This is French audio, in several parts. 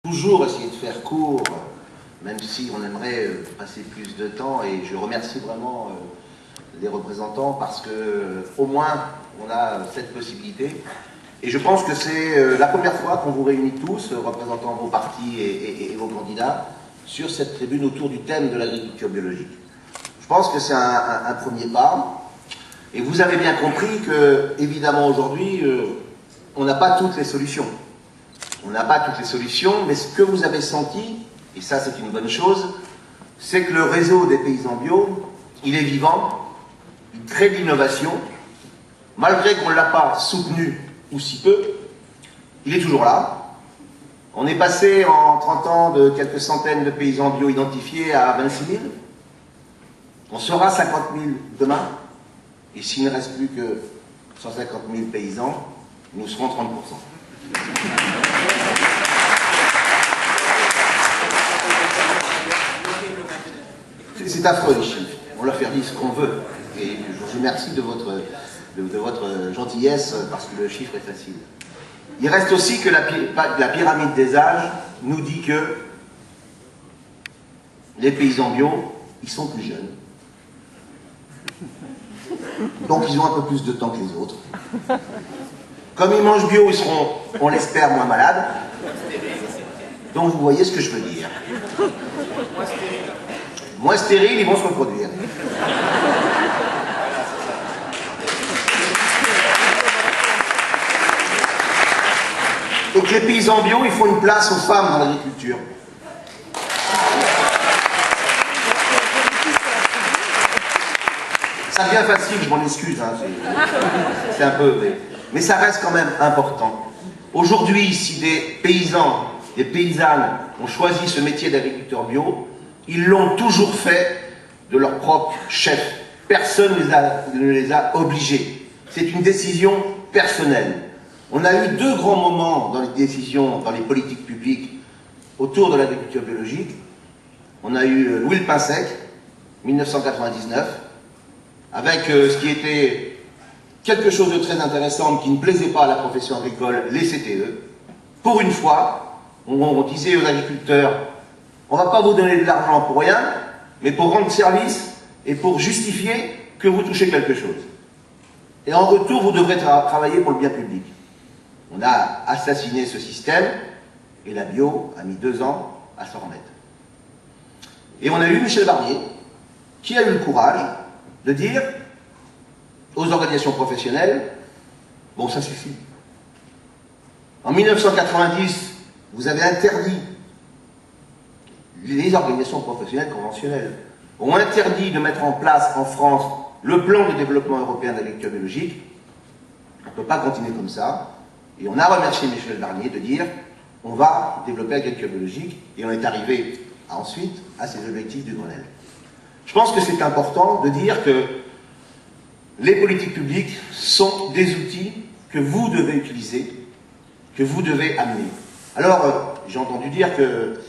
Toujours essayer de faire court, même si on aimerait passer plus de temps, et je remercie vraiment les représentants parce que au moins on a cette possibilité. Et je pense que c'est la première fois qu'on vous réunit tous, représentant vos partis et vos candidats, sur cette tribune autour du thème de l'agriculture biologique. Je pense que c'est un premier pas. Et vous avez bien compris que, évidemment, aujourd'hui, on n'a pas toutes les solutions. On n'a pas toutes les solutions, mais ce que vous avez senti, et ça c'est une bonne chose, c'est que le réseau des paysans bio, il est vivant, il crée de l'innovation, malgré qu'on ne l'a pas soutenu ou si peu, il est toujours là. On est passé en 30 ans de quelques centaines de paysans bio identifiés à 26 000. On sera 50 000 demain, et s'il ne reste plus que 150 000 paysans, nous serons 30%. C'est affreux les chiffres, on leur fait dire ce qu'on veut. Et je vous remercie de votre gentillesse parce que le chiffre est facile. Il reste aussi que la pyramide des âges nous dit que les paysans bio, ils sont plus jeunes. Donc ils ont un peu plus de temps que les autres. Comme ils mangent bio, ils seront, on l'espère, moins malades. Donc vous voyez ce que je veux dire. Moins stériles, ils vont se reproduire. Et que les paysans bio, il faut une place aux femmes dans l'agriculture. Ça devient facile, je m'en excuse, hein, c'est un peu... Mais ça reste quand même important. Aujourd'hui, si des paysans, des paysannes ont choisi ce métier d'agriculteur bio, ils l'ont toujours fait de leur propre chef. Personne ne les a obligés. C'est une décision personnelle. On a eu deux grands moments dans les décisions, dans les politiques publiques autour de l'agriculture biologique. On a eu Louis le Pinsec, 1999, avec ce qui était quelque chose de très intéressant, qui ne plaisait pas à la profession agricole, les CTE. Pour une fois, on disait aux agriculteurs, on ne va pas vous donner de l'argent pour rien, mais pour rendre service et pour justifier que vous touchez quelque chose. Et en retour, vous devrez travailler pour le bien public. On a assassiné ce système, et la bio a mis 2 ans à s'en remettre. Et on a eu Michel Barnier, qui a eu le courage de dire aux organisations professionnelles, bon, ça suffit. En 1990, vous avez interdit, les organisations professionnelles conventionnelles ont interdit de mettre en place en France le plan de développement européen d'agriculture biologique. On ne peut pas continuer comme ça. Et on a remercié Michel Barnier de dire on va développer l'agriculture biologique, et on est arrivé ensuite à ces objectifs du Grenelle. Je pense que c'est important de dire que les politiques publiques sont des outils que vous devez utiliser, que vous devez amener. Alors, j'ai entendu dire que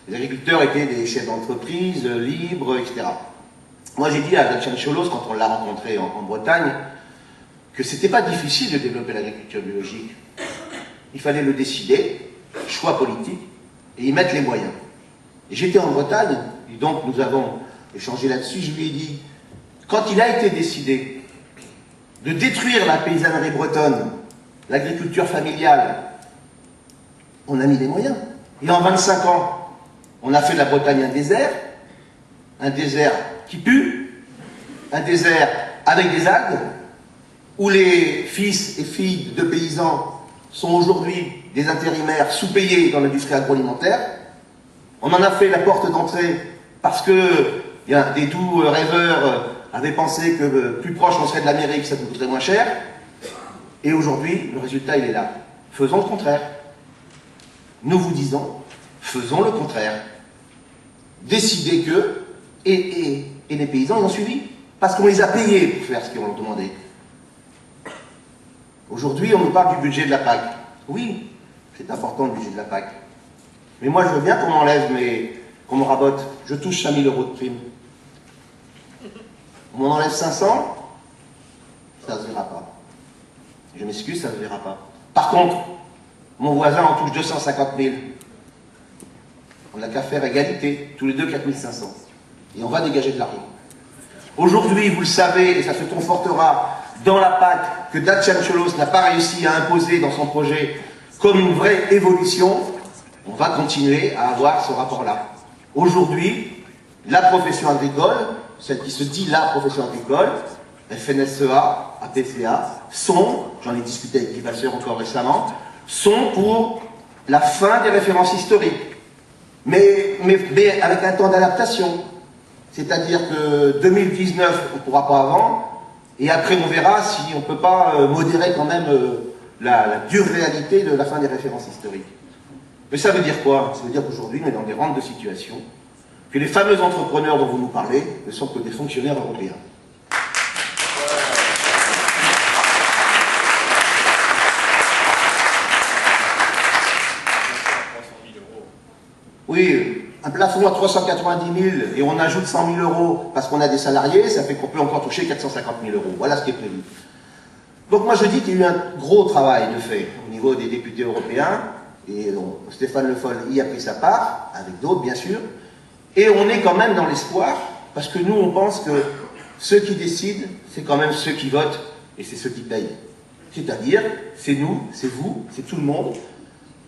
les agriculteurs étaient des chefs d'entreprise, libres, etc. Moi, j'ai dit à Dacian Cholos, quand on l'a rencontré en Bretagne, que c'était pas difficile de développer l'agriculture biologique. Il fallait le décider, choix politique, et y mettre les moyens. Et j'étais en Bretagne, et donc nous avons échangé là-dessus, je lui ai dit, quand il a été décidé de détruire la paysannerie bretonne, l'agriculture familiale, on a mis les moyens. Et en 25 ans, on a fait de la Bretagne un désert qui pue, un désert avec des algues, où les fils et filles de paysans sont aujourd'hui des intérimaires sous-payés dans l'industrie agroalimentaire. On en a fait la porte d'entrée parce que des doux rêveurs avaient pensé que plus proche on serait de l'Amérique, ça nous coûterait moins cher. Et aujourd'hui, le résultat, il est là. Faisons le contraire. Nous vous disons, faisons le contraire. Décidez que, et les paysans, ils ont suivi. Parce qu'on les a payés pour faire ce qu'ils ont demandé. Aujourd'hui, on nous parle du budget de la PAC. Oui, c'est important le budget de la PAC. Mais moi, je veux bien qu'on m'enlève, qu'on me rabote. Je touche 5 000 € de prime. On m'en enlève 500, ça ne se verra pas. Je m'excuse, ça ne se verra pas. Par contre, mon voisin en touche 250 000. On n'a qu'à faire égalité, tous les deux 4500. Et on va dégager de l'argent. Aujourd'hui, vous le savez, et ça se confortera dans la PAC, que Dacian Ciolos n'a pas réussi à imposer dans son projet comme une vraie évolution. On va continuer à avoir ce rapport-là. Aujourd'hui, la profession agricole, celle qui se dit la profession agricole, FNSEA, APCA, sont, j'en ai discuté avec Guy Vasseur encore récemment, sont pour la fin des références historiques, mais avec un temps d'adaptation. C'est-à-dire que 2019, on ne pourra pas avant, et après on verra si on ne peut pas modérer quand même la dure réalité de la fin des références historiques. Mais ça veut dire quoi? Ça veut dire qu'aujourd'hui, on est dans des rentes de situation, que les fameux entrepreneurs dont vous nous parlez ne sont que des fonctionnaires européens. Oui, un plafond à 390 000 et on ajoute 100 000 euros parce qu'on a des salariés, ça fait qu'on peut encore toucher 450 000 euros. Voilà ce qui est prévu. Donc moi je dis qu'il y a eu un gros travail de fait au niveau des députés européens, et Stéphane Le Foll y a pris sa part, avec d'autres bien sûr, et on est quand même dans l'espoir, parce que nous on pense que ceux qui décident, c'est quand même ceux qui votent, et c'est ceux qui payent. C'est-à-dire, c'est nous, c'est vous, c'est tout le monde.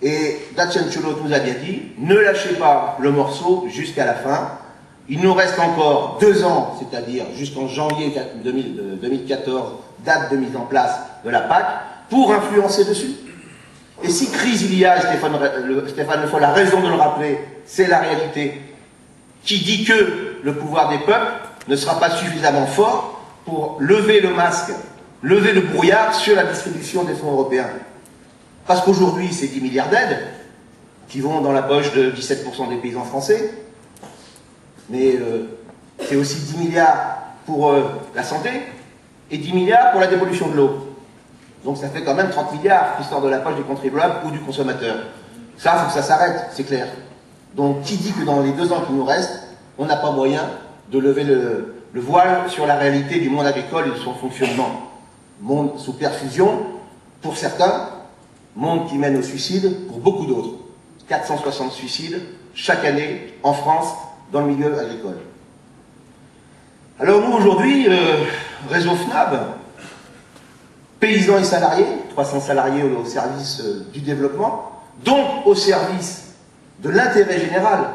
Et Dacian Ciolos nous a bien dit, ne lâchez pas le morceau jusqu'à la fin. Il nous reste encore 2 ans, c'est-à-dire jusqu'en janvier 2014, date de mise en place de la PAC, pour influencer dessus. Et si crise il y a, et Stéphane Le Foll a raison de le rappeler, c'est la réalité, qui dit que le pouvoir des peuples ne sera pas suffisamment fort pour lever le masque, lever le brouillard sur la distribution des fonds européens. Parce qu'aujourd'hui, c'est 10 milliards d'aides qui vont dans la poche de 17% des paysans français, mais c'est aussi 10 milliards pour la santé et 10 milliards pour la dépollution de l'eau. Donc ça fait quand même 30 milliards qui sortent de la poche du contribuable ou du consommateur. Ça, il faut que ça s'arrête, c'est clair. Donc qui dit que dans les 2 ans qui nous restent, on n'a pas moyen de lever le voile sur la réalité du monde agricole et de son fonctionnement. Monde sous perfusion, pour certains, monde qui mène au suicide pour beaucoup d'autres. 460 suicides chaque année en France dans le milieu agricole. Alors nous aujourd'hui, réseau FNAB, paysans et salariés, 300 salariés au service du développement, donc au service de l'intérêt général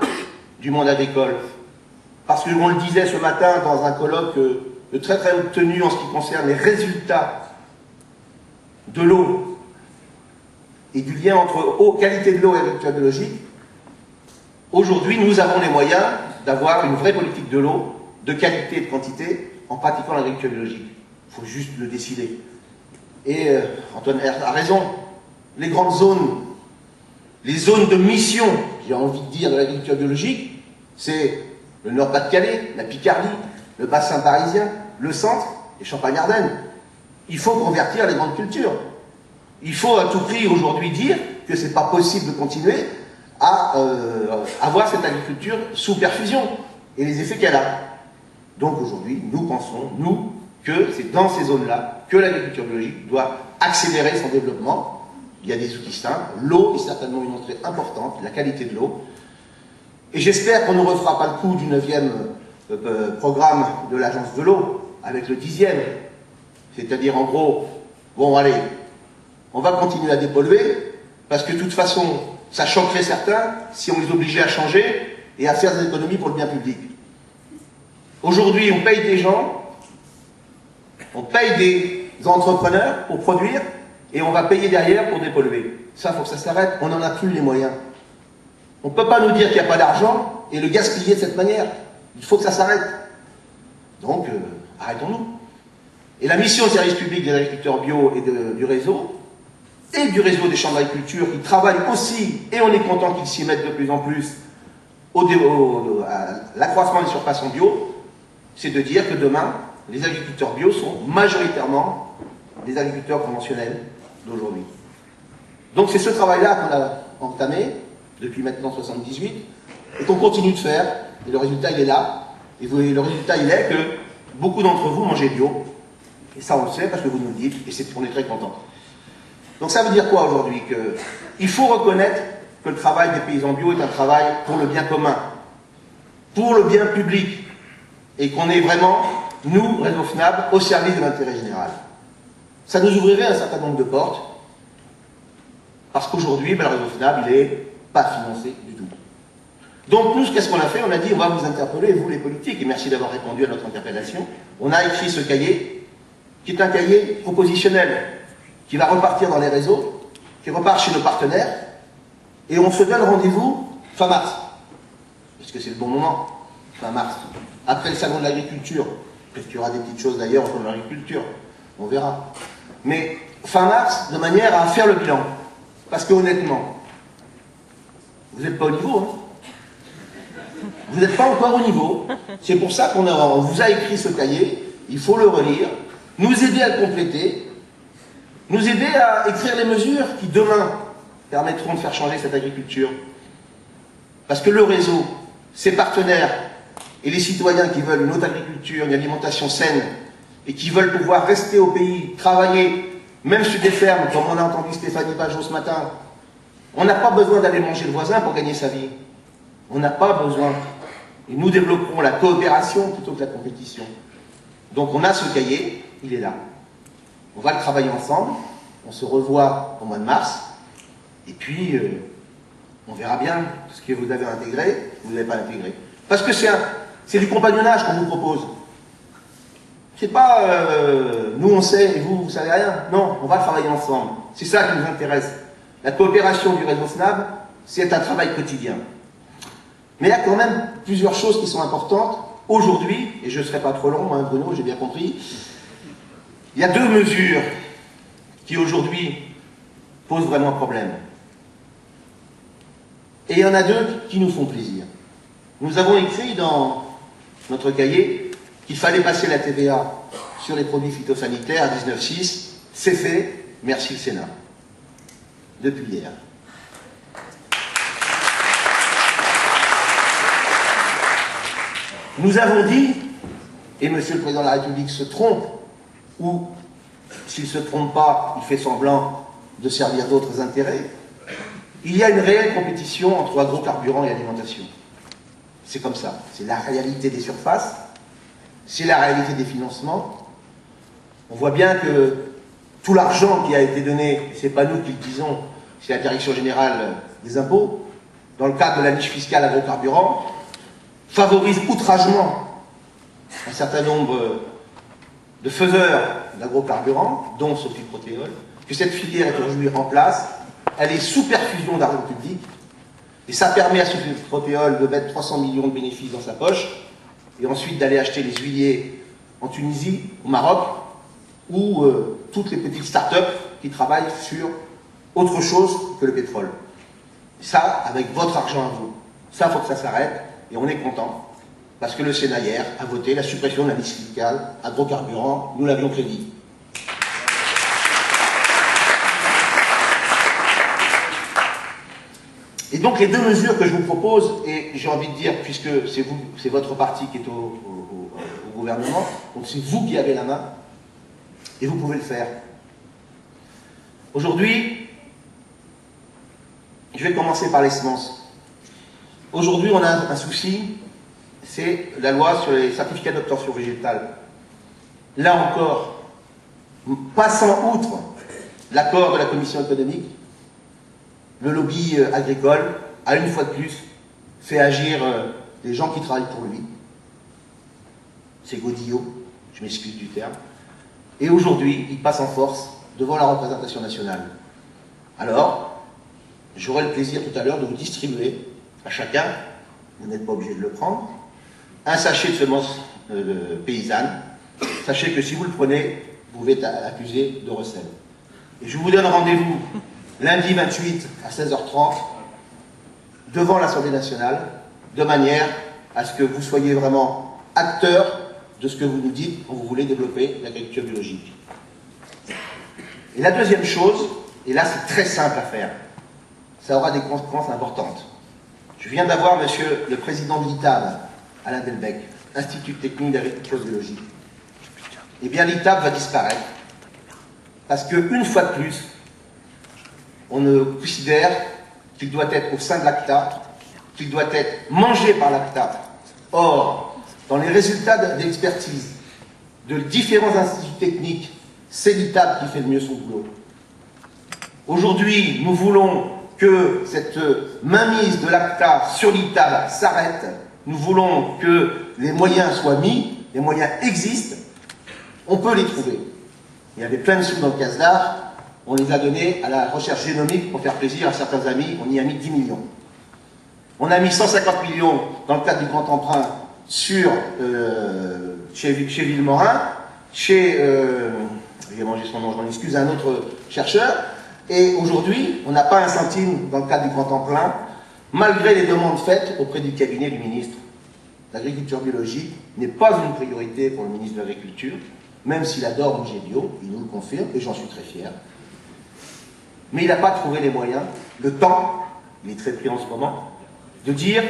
du monde agricole. Parce que on le disait ce matin dans un colloque de très très haute tenue en ce qui concerne les résultats de l'eau et du lien entre qualité de l'eau et agriculture biologique, aujourd'hui nous avons les moyens d'avoir une vraie politique de l'eau, de qualité et de quantité, en pratiquant l'agriculture biologique. Il faut juste le décider. Et Antoine a raison, les grandes zones, les zones de mission, j'ai envie de dire, de l'agriculture biologique, c'est le Nord-Pas-de-Calais, la Picardie, le bassin parisien, le centre et Champagne-Ardenne. Il faut convertir les grandes cultures. Il faut à tout prix aujourd'hui dire que ce n'est pas possible de continuer à avoir cette agriculture sous perfusion et les effets qu'elle a. Donc aujourd'hui, nous pensons, nous, que c'est dans ces zones-là que l'agriculture biologique doit accélérer son développement. Il y a des outils simples. L'eau est certainement une entrée importante, la qualité de l'eau. Et j'espère qu'on ne refera pas le coup du 9e programme de l'Agence de l'eau avec le 10e. C'est-à-dire en gros, bon allez, on va continuer à dépolluer, parce que de toute façon, ça choquerait certains si on les obligeait à changer et à faire des économies pour le bien public. Aujourd'hui, on paye des gens, on paye des entrepreneurs pour produire, et on va payer derrière pour dépolluer. Ça, il faut que ça s'arrête, on n'en a plus les moyens. On ne peut pas nous dire qu'il n'y a pas d'argent et le gaspiller de cette manière. Il faut que ça s'arrête. Donc, arrêtons-nous. Et la mission de service public des agriculteurs bio et du réseau des chambres d'agriculture qui travaillent aussi, et on est content qu'ils s'y mettent de plus en plus, à l'accroissement des surfaces en bio, c'est de dire que demain, les agriculteurs bio sont majoritairement des agriculteurs conventionnels d'aujourd'hui. Donc c'est ce travail-là qu'on a entamé depuis maintenant 78 et qu'on continue de faire, et le résultat il est là, et le résultat il est que beaucoup d'entre vous mangez bio, et ça on le sait parce que vous nous le dites, et on est très contents. Donc ça veut dire quoi aujourd'hui? Qu'il faut reconnaître que le travail des paysans bio est un travail pour le bien commun, pour le bien public, et qu'on est vraiment, nous, Réseau FNAB, au service de l'intérêt général. Ça nous ouvrirait un certain nombre de portes, parce qu'aujourd'hui, le Réseau FNAB, il n'est pas financé du tout. Donc nous, qu'est-ce qu'on a fait? On a dit, on va vous interpeller, vous les politiques, et merci d'avoir répondu à notre interpellation. On a écrit ce cahier, qui est un cahier propositionnel, qui va repartir dans les réseaux, qui repart chez nos partenaires, et on se donne rendez-vous fin mars, parce que c'est le bon moment, fin mars, après le salon de l'agriculture. Peut-être qu'il y aura des petites choses d'ailleurs autour de l'agriculture, on verra. Mais fin mars, de manière à faire le bilan. Parce que honnêtement, vous n'êtes pas au niveau, hein. Vous n'êtes pas encore au niveau. C'est pour ça qu'on vous a écrit ce cahier, il faut le relire, nous aider à le compléter, nous aider à écrire les mesures qui demain permettront de faire changer cette agriculture. Parce que le réseau, ses partenaires et les citoyens qui veulent une autre agriculture, une alimentation saine, et qui veulent pouvoir rester au pays, travailler, même sur des fermes, comme on a entendu Stéphanie Pajot ce matin, on n'a pas besoin d'aller manger le voisin pour gagner sa vie. On n'a pas besoin. Et nous développerons la coopération plutôt que la compétition. Donc on a ce cahier, il est là. On va le travailler ensemble, on se revoit au mois de mars, et puis on verra bien ce que vous avez intégré, ce que vous n'avez pas intégré. Parce que c'est du compagnonnage qu'on vous propose. C'est pas nous on sait et vous savez rien. Non, on va travailler ensemble. C'est ça qui nous intéresse. La coopération du réseau FNAB, c'est un travail quotidien. Mais il y a quand même plusieurs choses qui sont importantes. Aujourd'hui, et je ne serai pas trop long, hein, Bruno, j'ai bien compris, il y a deux mesures qui aujourd'hui posent vraiment problème. Et il y en a deux qui nous font plaisir. Nous avons écrit dans notre cahier qu'il fallait passer la TVA sur les produits phytosanitaires à 19,6. C'est fait, merci le Sénat. Depuis hier. Nous avons dit, et Monsieur le Président de la République se trompe, ou s'il ne se trompe pas, il fait semblant de servir d'autres intérêts, il y a une réelle compétition entre agrocarburants et alimentation. C'est comme ça. C'est la réalité des surfaces, c'est la réalité des financements. On voit bien que tout l'argent qui a été donné, ce n'est pas nous qui le disons, c'est la Direction Générale des Impôts, dans le cadre de la niche fiscale agrocarburant, favorise outragement un certain nombre de faiseurs d'agrocarburants, dont Sophie Protéol, que cette filière est aujourd'hui en place, elle est sous perfusion d'argent public, et ça permet à Sophie Protéol de mettre 300 millions de bénéfices dans sa poche, et ensuite d'aller acheter les huiliers en Tunisie, au Maroc, ou toutes les petites start-up qui travaillent sur autre chose que le pétrole. Et ça, avec votre argent à vous. Ça, il faut que ça s'arrête. Et on est content, parce que le Sénat hier a voté la suppression de la niche fiscale agrocarburant, nous l'avions prédit. Et donc les deux mesures que je vous propose, et j'ai envie de dire, puisque c'est votre parti qui est au gouvernement, donc c'est vous qui avez la main, et vous pouvez le faire. Aujourd'hui, je vais commencer par les semences. Aujourd'hui, on a un souci, c'est la loi sur les certificats d'obtention végétale. Là encore, passant outre l'accord de la Commission économique, le lobby agricole a une fois de plus fait agir les gens qui travaillent pour lui. C'est Godillot, je m'excuse du terme. Et aujourd'hui, il passe en force devant la représentation nationale. Alors, j'aurai le plaisir tout à l'heure de vous distribuer à chacun, vous n'êtes pas obligé de le prendre, un sachet de semences paysannes. Sachez que si vous le prenez, vous pouvez être accusé de recel. Et je vous donne rendez-vous lundi 28 à 16h30 devant l'Assemblée nationale, de manière à ce que vous soyez vraiment acteurs de ce que vous nous dites quand vous voulez développer l'agriculture biologique. Et la deuxième chose, et là c'est très simple à faire, ça aura des conséquences importantes. Je viens d'avoir monsieur le président de l'ITAB, Alain Delbecq, Institut technique d'agriculture biologique. Eh bien l'ITAB va disparaître, parce qu'une fois de plus, on ne considère qu'il doit être au sein de l'ACTA, qu'il doit être mangé par l'ACTA. Or, dans les résultats d'expertise de différents instituts techniques, c'est l'ITAB qui fait le mieux son boulot. Aujourd'hui, nous voulons que cette mainmise de l'ACTA sur l'ITAB s'arrête. Nous voulons que les moyens soient mis, les moyens existent, on peut les trouver. Il y avait plein de sous dans le casse-d'art, on les a donnés à la recherche génomique pour faire plaisir à certains amis, on y a mis 10 millions. On a mis 150 millions dans le cadre du grand emprunt sur, chez Villemorin, chez, j'ai mangé son nom, je m'en excuse, un autre chercheur, et aujourd'hui, on n'a pas un centime dans le cadre du grand emprunt, malgré les demandes faites auprès du cabinet du ministre. L'agriculture biologique n'est pas une priorité pour le ministre de l'Agriculture, même s'il adore manger bio, il nous le confirme, et j'en suis très fier. Mais il n'a pas trouvé les moyens, le temps, il est très pris en ce moment, de dire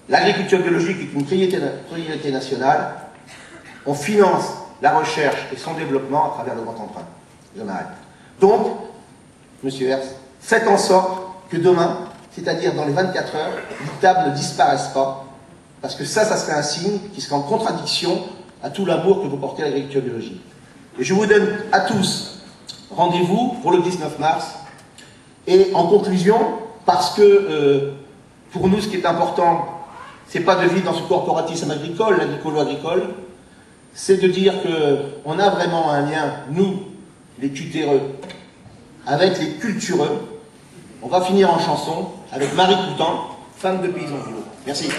l'agriculture biologique est une priorité nationale, on finance la recherche et son développement à travers le grand emprunt. J'en arrête. Donc, Monsieur Herz, faites en sorte que demain, c'est-à-dire dans les 24 heures, l'ITAB ne disparaisse pas, parce que ça serait un signe qui serait en contradiction à tout l'amour que vous portez à l'agriculture biologique. Et je vous donne à tous rendez-vous pour le 19 mars. Et en conclusion, parce que pour nous, ce qui est important, c'est pas de vivre dans ce corporatisme agricole, l'agricolo-agricole, c'est de dire qu'on a vraiment un lien, nous, les cutéreux, avec les cultureux. On va finir en chanson avec Marie Coutan, femme de paysan bio. Merci.